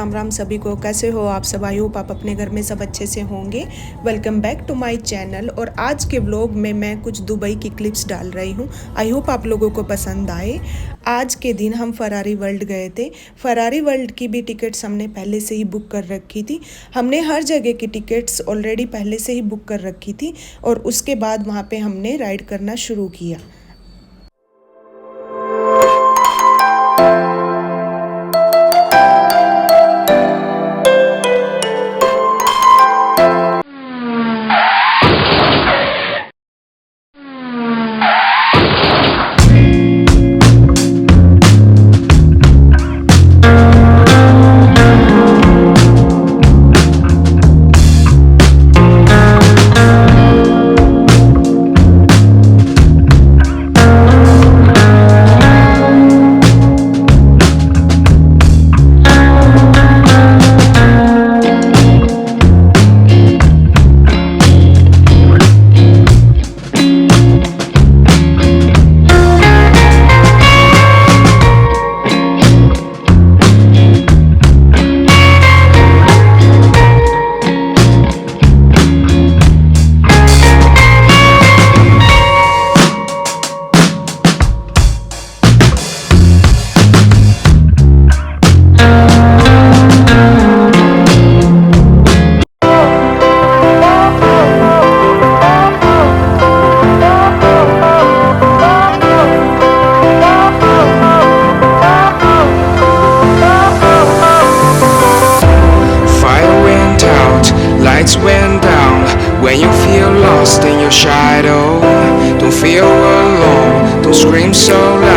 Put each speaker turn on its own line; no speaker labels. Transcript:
राम राम सभी को। कैसे हो आप सब? आई होप आप अपने घर में सब अच्छे से होंगे। Welcome back to my channel. और आज के व्लॉग में मैं कुछ दुबई की क्लिप्स डाल रही हूँ। आई होप आप लोगों को पसंद आए। आज के दिन हम फरारी वर्ल्ड गए थे। फरारी वर्ल्ड की भी टिकट्स हमने पहले से ही बुक कर रखी थी। हमने हर जगह की टिकट्स ऑलरेडी पहले से ही बुक कर रखी थी और उसके बाद वहाँ पे हमने राइड करना शुरू किया।
Went down when you feel lost in your shadow. Don't feel alone, don't scream so loud.